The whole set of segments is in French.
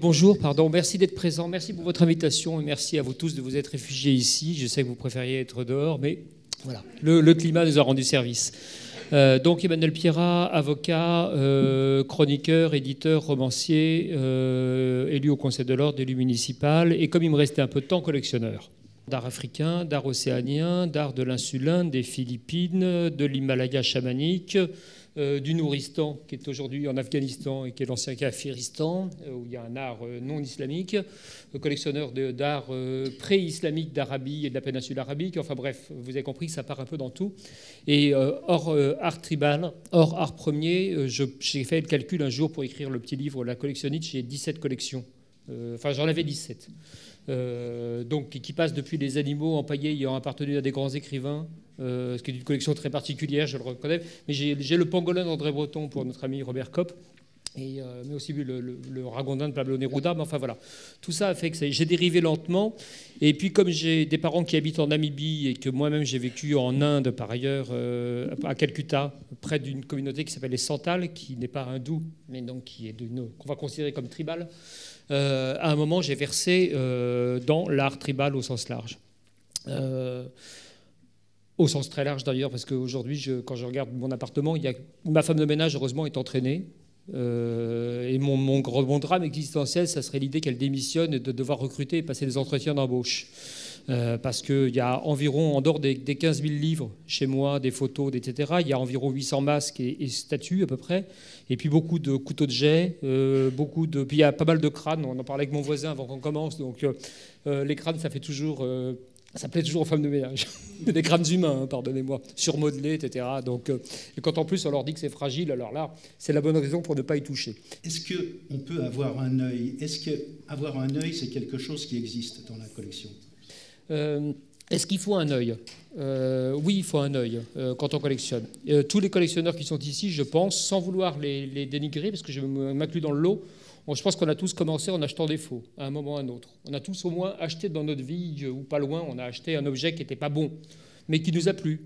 Bonjour, pardon, merci d'être présent, merci pour votre invitation et merci à vous tous de vous être réfugiés ici. Je sais que vous préfériez être dehors, mais voilà, le climat nous a rendu service. Donc Emmanuel Pierrat, avocat, chroniqueur, éditeur, romancier, élu au Conseil de l'Ordre, élu municipal, et comme il me restait un peu de temps, collectionneur. D'art africain, d'art océanien, d'art de l'insulinde, des Philippines, de l'Himalaya chamanique, du Nouristan, qui est aujourd'hui en Afghanistan et qui est l'ancien Kafiristan, où il y a un art non islamique, collectionneur d'art pré-islamique d'Arabie et de la péninsule arabique. Enfin bref, vous avez compris que ça part un peu dans tout. Et hors art tribal, hors art premier, j'ai fait le calcul un jour pour écrire le petit livre La collectionnite, j'ai 17 collections. Enfin, j'en avais 17. Donc, qui passe depuis les animaux empaillés ayant appartenu à des grands écrivains, ce qui est une collection très particulière, je le reconnais. Mais j'ai le pangolin d'André Breton pour notre ami Robert Kopp, mais aussi le ragondin de Pablo Neruda. Mais enfin voilà, tout ça a fait que j'ai dérivé lentement. Et puis comme j'ai des parents qui habitent en Namibie et que moi-même j'ai vécu en Inde par ailleurs, à Calcutta, près d'une communauté qui s'appelle les Santals, qui n'est pas hindoue, mais donc qui est qu'on va considérer comme tribale. À un moment, j'ai versé dans l'art tribal au sens large. Au sens très large d'ailleurs, parce qu'aujourd'hui, quand je regarde mon appartement, ma femme de ménage, heureusement, est entraînée. Et mon drame existentiel, ça serait l'idée qu'elle démissionne et de devoir recruter et passer des entretiens d'embauche. Parce qu'il y a environ, en dehors des 15 000 livres chez moi, des photos, etc., il y a environ 800 masques et statues à peu près, et puis beaucoup de couteaux de jet, puis il y a pas mal de crânes, on en parlait avec mon voisin avant qu'on commence, donc les crânes, ça plaît toujours aux femmes de ménage. Des crânes humains, pardonnez-moi, surmodelés, etc. Donc, et quand en plus on leur dit que c'est fragile, alors là, c'est la bonne raison pour ne pas y toucher. Est-ce qu'on peut avoir un œil? Est-ce qu'avoir un œil, c'est quelque chose qui existe dans la collection? Est-ce qu'il faut un œil? Oui, il faut un œil quand on collectionne. Tous les collectionneurs qui sont ici, je pense, sans vouloir les dénigrer, parce que je m'inclus dans le lot, je pense qu'on a tous commencé en achetant des faux, à un moment ou à un autre. On a tous au moins acheté dans notre vie, ou pas loin, on a acheté un objet qui n'était pas bon, mais qui nous a plu.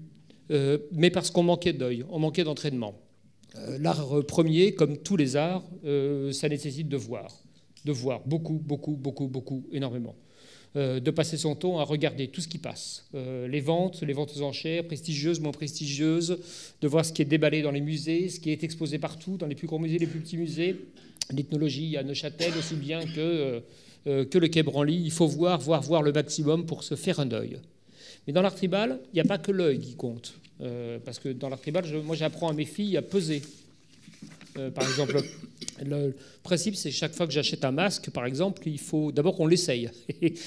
Mais parce qu'on manquait d'œil, on manquait d'entraînement. L'art premier, comme tous les arts, ça nécessite de voir beaucoup, énormément. De passer son temps à regarder tout ce qui passe. Les ventes aux enchères, prestigieuses, moins prestigieuses, de voir ce qui est déballé dans les musées, ce qui est exposé partout, dans les plus grands musées, les plus petits musées. L'ethnologie à Neuchâtel, aussi bien que le Quai Branly. Il faut voir le maximum pour se faire un œil. Mais dans l'art tribal, il n'y a pas que l'œil qui compte. Parce que dans l'art tribal, moi j'apprends à mes filles à peser. Par exemple, le principe, c'est chaque fois que j'achète un masque, par exemple, il faut d'abord qu'on l'essaye.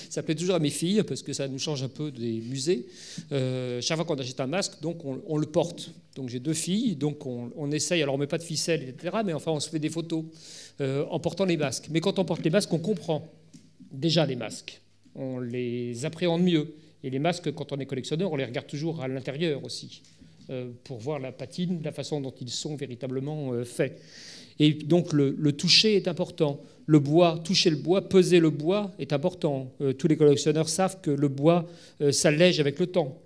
Ça plaît toujours à mes filles, parce que ça nous change un peu des musées. Chaque fois qu'on achète un masque, donc on le porte. Donc j'ai 2 filles, donc on essaye. Alors on ne met pas de ficelle, etc., mais enfin on se fait des photos en portant les masques. Mais quand on porte les masques, on comprend déjà les masques. On les appréhende mieux. Et les masques, quand on est collectionneur, on les regarde toujours à l'intérieur aussi, pour voir la patine, la façon dont ils sont véritablement faits. Et donc le toucher est important. Le bois, toucher le bois, peser le bois est important. Tous les collectionneurs savent que le bois s'allège avec le temps.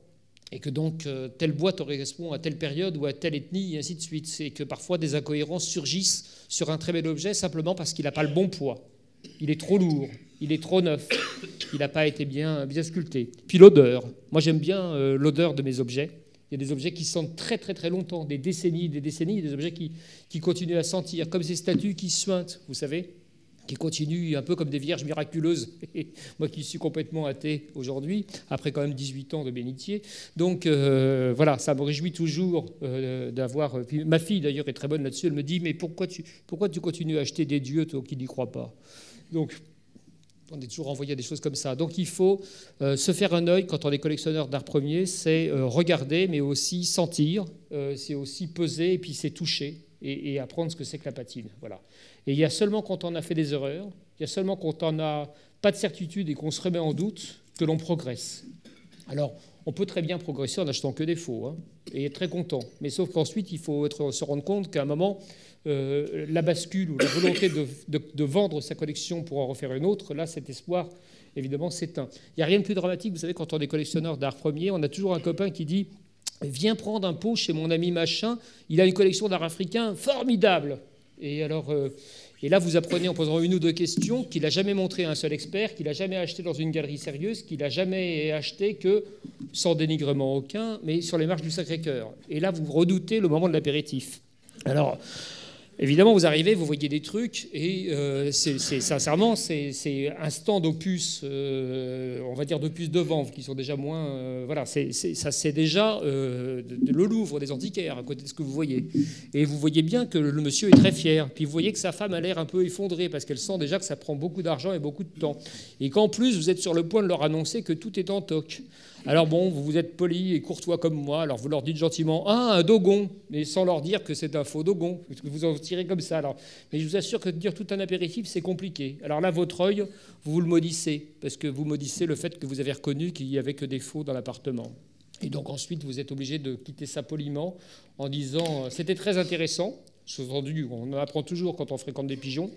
Et que donc tel bois correspond à telle période ou à telle ethnie, et ainsi de suite. C'est que parfois des incohérences surgissent sur un très bel objet simplement parce qu'il n'a pas le bon poids. Il est trop lourd, il est trop neuf, il n'a pas été bien sculpté. Puis l'odeur. Moi j'aime bien l'odeur de mes objets. Il y a des objets qui sentent très très très longtemps, des décennies, des objets qui continuent à sentir, comme ces statues qui suintent, vous savez, qui continuent un peu comme des vierges miraculeuses. Moi qui suis complètement athée aujourd'hui, après quand même 18 ans de bénitier. Donc voilà, ça me réjouit toujours d'avoir... Ma fille d'ailleurs est très bonne là-dessus, elle me dit « Mais pourquoi tu continues à acheter des dieux, toi, qui n'y crois pas ?» Donc... on est toujours envoyé à des choses comme ça. Donc il faut se faire un œil quand on est collectionneur d'art premier, c'est regarder, mais aussi sentir, c'est aussi peser, et puis c'est toucher, et apprendre ce que c'est que la patine. Voilà. Et il y a seulement quand on a fait des erreurs, il y a seulement quand on n'a pas de certitude et qu'on se remet en doute que l'on progresse. Alors, on peut très bien progresser en n'achetant que des faux, hein, et être très content. Mais sauf qu'ensuite, il faut se rendre compte qu'à un moment, la bascule ou la volonté de vendre sa collection pour en refaire une autre, là, cet espoir, évidemment, s'éteint. Il n'y a rien de plus dramatique. Vous savez, quand on est collectionneur d'art premier, on a toujours un copain qui dit « Viens prendre un pot chez mon ami machin, il a une collection d'art africain formidable !» Et alors... Et là, vous apprenez en posant une ou deux questions qu'il n'a jamais montré à un seul expert, qu'il n'a jamais acheté dans une galerie sérieuse, qu'il n'a jamais acheté que, sans dénigrement aucun, mais sur les marches du Sacré-Cœur. Et là, vous redoutez le moment de l'apéritif. Alors, évidemment, vous arrivez, vous voyez des trucs, et sincèrement, c'est un stand d'opus, on va dire d'opus de vente, qui sont déjà moins... voilà, c'est déjà le Louvre des antiquaires, à côté de ce que vous voyez. Et vous voyez bien que le monsieur est très fier. Puis vous voyez que sa femme a l'air un peu effondrée, parce qu'elle sent déjà que ça prend beaucoup d'argent et beaucoup de temps. Et qu'en plus, vous êtes sur le point de leur annoncer que tout est en toc. Alors bon, vous êtes poli et courtois comme moi, alors vous leur dites gentiment « Ah, un dogon !» mais sans leur dire que c'est un faux dogon, parce que vous en tirez comme ça. Alors. Mais je vous assure que de dire tout un apéritif, c'est compliqué. Alors là, votre œil, vous le maudissez, parce que vous maudissez le fait que vous avez reconnu qu'il n'y avait que des faux dans l'appartement. Et donc ensuite, vous êtes obligé de quitter ça poliment en disant « C'était très intéressant ». Sous-entendu, on en apprend toujours quand on fréquente des pigeons.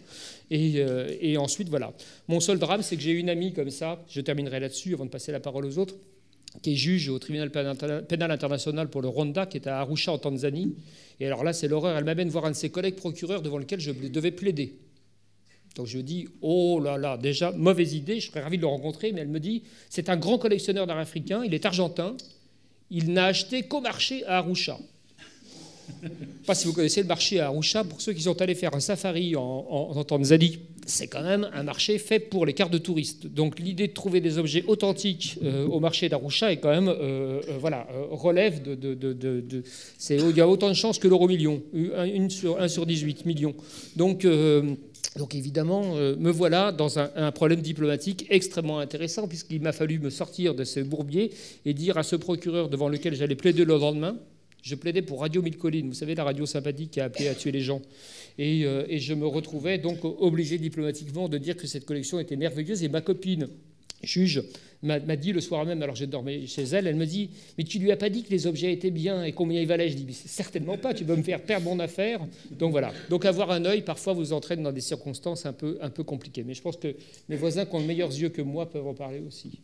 Et ensuite, voilà. Mon seul drame, c'est que j'ai une amie comme ça, je terminerai là-dessus avant de passer la parole aux autres, qui est juge au tribunal pénal international pour le Rwanda, qui est à Arusha en Tanzanie. Et alors là, c'est l'horreur. Elle m'amène voir un de ses collègues procureurs devant lequel je devais plaider. Donc je dis, oh là là, déjà, mauvaise idée, je serais ravi de le rencontrer, mais elle me dit, c'est un grand collectionneur d'art africain, il est argentin, il n'a acheté qu'au marché à Arusha. Je ne sais pas si vous connaissez le marché à Arusha, pour ceux qui sont allés faire un safari en Tanzanie, c'est quand même un marché fait pour les cartes de touristes. Donc l'idée de trouver des objets authentiques au marché d'Arusha est quand même, relève il y a autant de chances que l'euro million, 1 sur 18 millions. Donc évidemment, me voilà dans un problème diplomatique extrêmement intéressant, puisqu'il m'a fallu me sortir de ce bourbier et dire à ce procureur devant lequel j'allais plaider le lendemain. Je plaidais pour Radio 1000 Collines, vous savez, la radio sympathique qui a appelé à tuer les gens. Et je me retrouvais donc obligé diplomatiquement de dire que cette collection était merveilleuse. Et ma copine, juge, m'a dit le soir même, alors je dormais chez elle, elle me dit « Mais tu lui as pas dit que les objets étaient bien et combien ils valaient ?» Je dis « Mais certainement pas, tu vas me faire perdre mon affaire. » Donc voilà. Donc avoir un œil, parfois, vous entraîne dans des circonstances un peu compliquées. Mais je pense que mes voisins qui ont de meilleurs yeux que moi peuvent en parler aussi.